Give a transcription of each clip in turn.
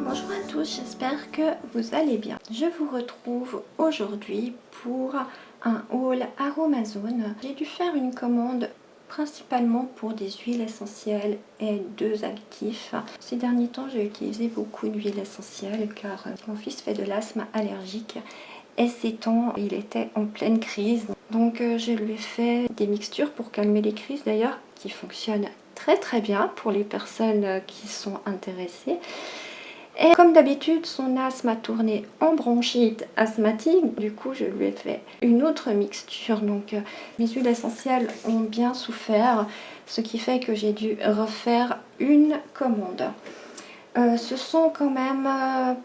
Bonjour à tous, j'espère que vous allez bien. Je vous retrouve aujourd'hui pour un haul Aromazone. J'ai dû faire une commande principalement pour des huiles essentielles et 2 actifs. Ces derniers temps, j'ai utilisé beaucoup d'huiles essentielles car mon fils fait de l'asthme allergique et ces temps, il était en pleine crise. Donc je lui ai fait des mixtures pour calmer les crises d'ailleurs, qui fonctionnent très bien pour les personnes qui sont intéressées. Et comme d'habitude, son asthme a tourné en bronchite asthmatique. Du coup, je lui ai fait une autre mixture. Donc, mes huiles essentielles ont bien souffert, ce qui fait que j'ai dû refaire une commande. Ce sont quand même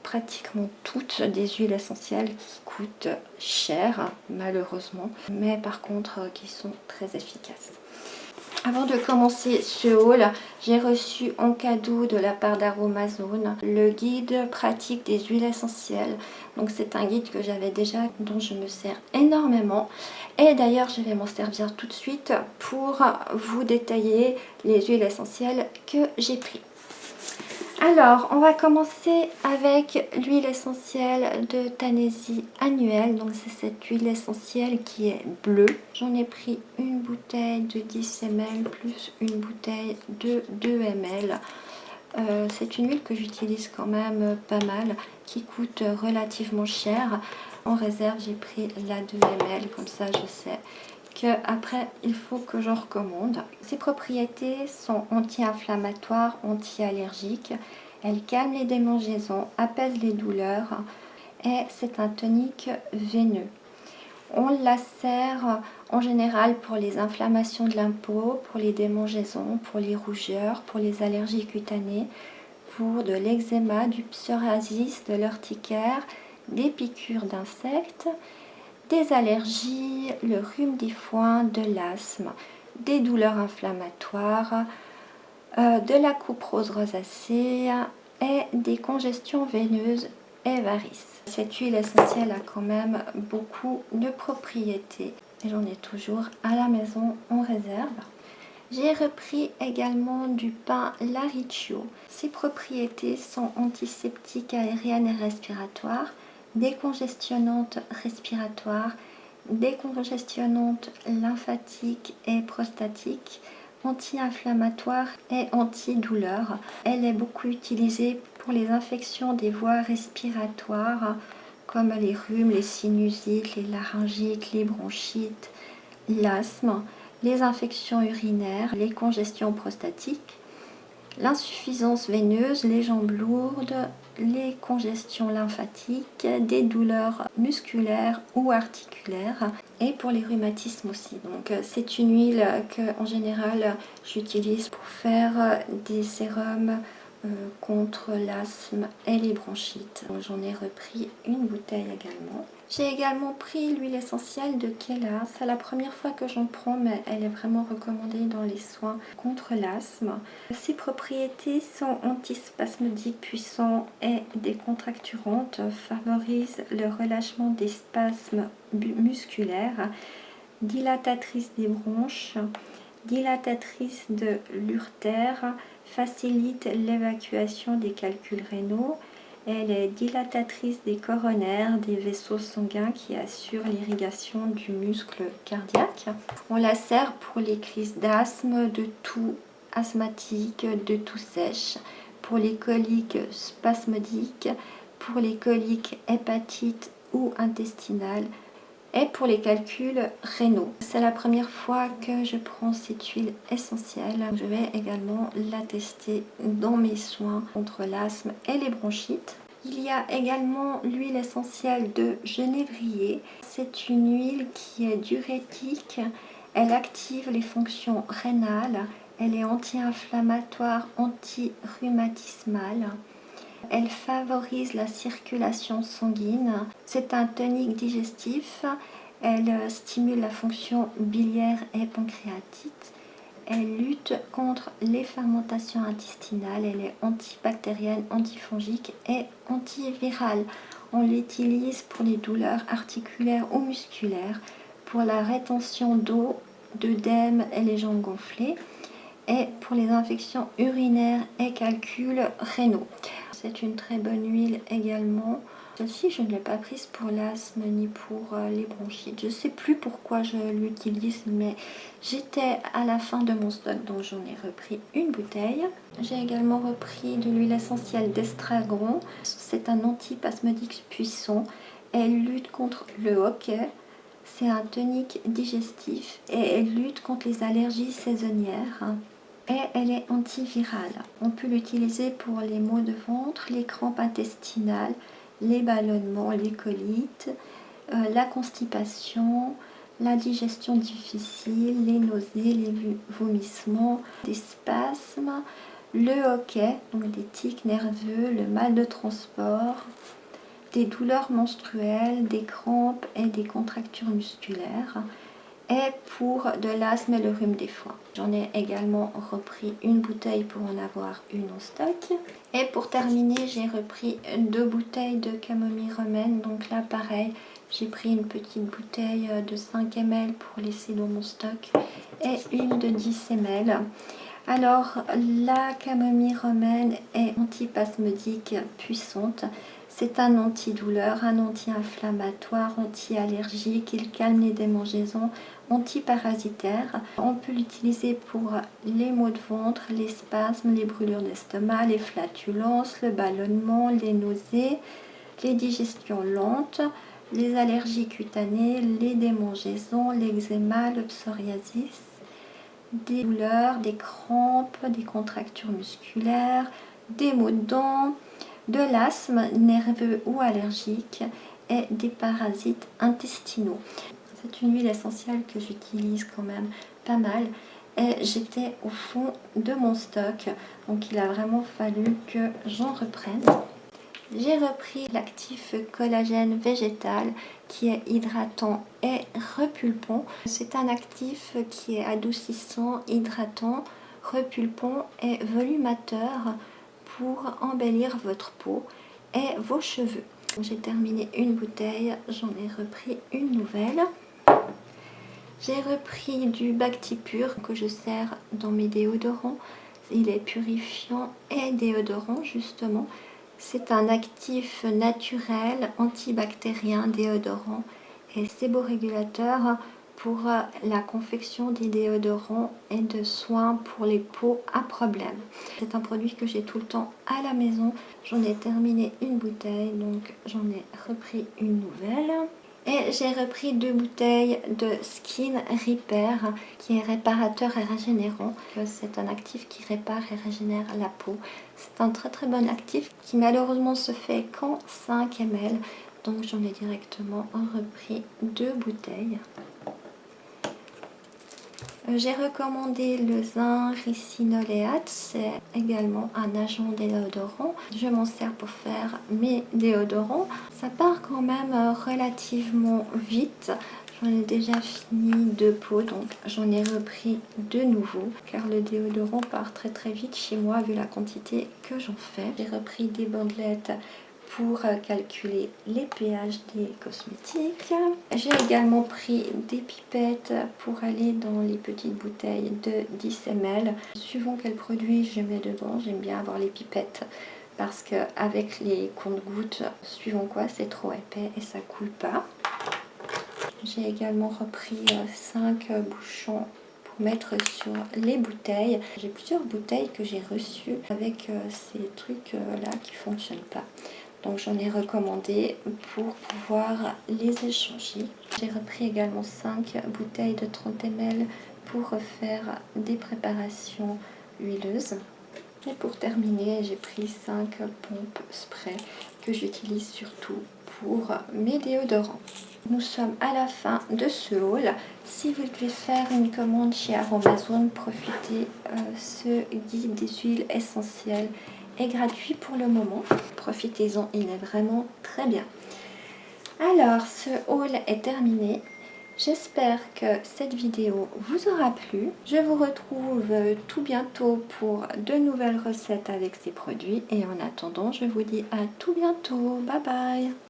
pratiquement toutes des huiles essentielles qui coûtent cher, malheureusement, mais par contre qui sont très efficaces. Avant de commencer ce haul, j'ai reçu en cadeau de la part d'Aromazone le guide pratique des huiles essentielles. Donc c'est un guide que j'avais déjà, dont je me sers énormément. Et d'ailleurs, je vais m'en servir tout de suite pour vous détailler les huiles essentielles que j'ai prises. Alors, on va commencer avec l'huile essentielle de Tanesi Annuelle. Donc, c'est cette huile essentielle qui est bleue. J'en ai pris une bouteille de 10 ml plus une bouteille de 2 ml. C'est une huile que j'utilise quand même pas mal, qui coûte relativement cher. En réserve, j'ai pris la 2 ml, comme ça je sais qu'après il faut que j'en recommande. Ses propriétés sont anti-inflammatoires, anti-allergiques. Elle calme les démangeaisons, apaise les douleurs et c'est un tonique veineux. On la sert en général pour les inflammations de la peau, pour les démangeaisons, pour les rougeurs, pour les allergies cutanées, pour de l'eczéma, du psoriasis, de l'urticaire, des piqûres d'insectes, des allergies, le rhume des foins, de l'asthme, des douleurs inflammatoires, de la couperose rosacée et des congestions veineuses et varices. Cette huile essentielle a quand même beaucoup de propriétés et j'en ai toujours à la maison en réserve. J'ai repris également du pain Lariccio. Ses propriétés sont antiseptiques aériennes et respiratoires, décongestionnantes respiratoires, décongestionnantes lymphatiques et prostatiques, anti-inflammatoire et antidouleur. Elle est beaucoup utilisée pour les infections des voies respiratoires comme les rhumes, les sinusites, les laryngites, les bronchites, l'asthme, les infections urinaires, les congestions prostatiques, l'insuffisance veineuse, les jambes lourdes, les congestions lymphatiques, des douleurs musculaires ou articulaires et pour les rhumatismes aussi. Donc c'est une huile que en général j'utilise pour faire des sérums contre l'asthme et les bronchites. J'en ai repris une bouteille également. J'ai également pris l'huile essentielle de Kela. C'est la première fois que j'en prends, mais elle est vraiment recommandée dans les soins contre l'asthme. Ses propriétés sont antispasmodiques puissants et décontracturantes, favorisent le relâchement des spasmes musculaires, dilatatrice des bronches, dilatatrice de l'urtère, facilite l'évacuation des calculs rénaux. Elle est dilatatrice des coronaires, des vaisseaux sanguins qui assurent l'irrigation du muscle cardiaque. On la sert pour les crises d'asthme, de toux asthmatique, de toux sèche, pour les coliques spasmodiques, pour les coliques hépatiques ou intestinales, et pour les calculs rénaux. C'est la première fois que je prends cette huile essentielle. Je vais également la tester dans mes soins contre l'asthme et les bronchites. Il y a également l'huile essentielle de genévrier. C'est une huile qui est diurétique. Elle active les fonctions rénales. Elle est anti-inflammatoire, anti-rhumatismale. Elle favorise la circulation sanguine. C'est un tonique digestif. Elle stimule la fonction biliaire et pancréatique. Elle lutte contre les fermentations intestinales. Elle est antibactérienne, antifongique et antivirale. On l'utilise pour les douleurs articulaires ou musculaires, pour la rétention d'eau, d'œdème et les jambes gonflées. et pour les infections urinaires et calculs rénaux. C'est une très bonne huile également. Celle-ci, je ne l'ai pas prise pour l'asthme ni pour les bronchites. Je ne sais plus pourquoi je l'utilise, mais j'étais à la fin de mon stock, donc j'en ai repris une bouteille. J'ai également repris de l'huile essentielle d'estragon. C'est un antispasmodique puissant. Elle lutte contre le hoquet. C'est un tonique digestif et elle lutte contre les allergies saisonnières. Et elle est antivirale. On peut l'utiliser pour les maux de ventre, les crampes intestinales, les ballonnements, les colites, la constipation, la digestion difficile, les nausées, les vomissements, des spasmes, le hoquet, donc des tics nerveux, le mal de transport, des douleurs menstruelles, des crampes et des contractures musculaires, et pour de l'asthme et le rhume des foins. J'en ai également repris une bouteille pour en avoir une en stock. Et pour terminer, j'ai repris 2 bouteilles de camomille romaine. Donc là, pareil, j'ai pris une petite bouteille de 5 ml pour laisser dans mon stock et une de 10 ml. Alors, la camomille romaine est antispasmodique puissante. C'est un antidouleur, un anti-inflammatoire, anti-allergique. Il calme les démangeaisons, antiparasitaire. On peut l'utiliser pour les maux de ventre, les spasmes, les brûlures d'estomac, les flatulences, le ballonnement, les nausées, les digestions lentes, les allergies cutanées, les démangeaisons, l'eczéma, le psoriasis, des douleurs, des crampes, des contractures musculaires, des maux de dents, de l'asthme nerveux ou allergique et des parasites intestinaux. C'est une huile essentielle que j'utilise quand même pas mal et j'étais au fond de mon stock, donc il a vraiment fallu que j'en reprenne. J'ai repris l'actif collagène végétal qui est hydratant et repulpant. C'est un actif qui est adoucissant, hydratant, repulpant et volumateur pour embellir votre peau et vos cheveux. J'ai terminé une bouteille, j'en ai repris une nouvelle. J'ai repris du Bactipur que je sers dans mes déodorants. Il est purifiant et déodorant justement. C'est un actif naturel, antibactérien, déodorant et séborégulateur pour la confection des déodorants et de soins pour les peaux à problème. C'est un produit que j'ai tout le temps à la maison. J'en ai terminé une bouteille, donc j'en ai repris une nouvelle. Et j'ai repris 2 bouteilles de Skin Repair qui est réparateur et régénérant. C'est un actif qui répare et régénère la peau. C'est un très très bon actif qui malheureusement se fait qu'en 5 ml. Donc j'en ai directement repris 2 bouteilles. J'ai recommandé le zinc ricinoléate, c'est également un agent déodorant. Je m'en sers pour faire mes déodorants. Ça part quand même relativement vite. J'en ai déjà fini 2 pots, donc j'en ai repris 2 nouveaux. Car le déodorant part très très vite chez moi vu la quantité que j'en fais. J'ai repris des bandelettes pour calculer les pH des cosmétiques. J'ai également pris des pipettes pour aller dans les petites bouteilles de 10 ml. Suivant quel produit je mets dedans, j'aime bien avoir les pipettes parce qu'avec les comptes-gouttes, suivant quoi, c'est trop épais et ça coule pas. J'ai également repris 5 bouchons pour mettre sur les bouteilles. J'ai plusieurs bouteilles que j'ai reçues avec ces trucs là qui ne fonctionnent pas. Donc j'en ai recommandé pour pouvoir les échanger. J'ai repris également 5 bouteilles de 30 ml pour faire des préparations huileuses. Et pour terminer, j'ai pris 5 pompes spray que j'utilise surtout pour mes déodorants. Nous sommes à la fin de ce haul. Si vous devez faire une commande chez Aromazone, profitez, ce guide des huiles essentielles est gratuit pour le moment. Profitez-en, il est vraiment très bien. Alors, ce haul est terminé. J'espère que cette vidéo vous aura plu. Je vous retrouve tout bientôt pour de nouvelles recettes avec ces produits. Et en attendant, je vous dis à tout bientôt. Bye bye!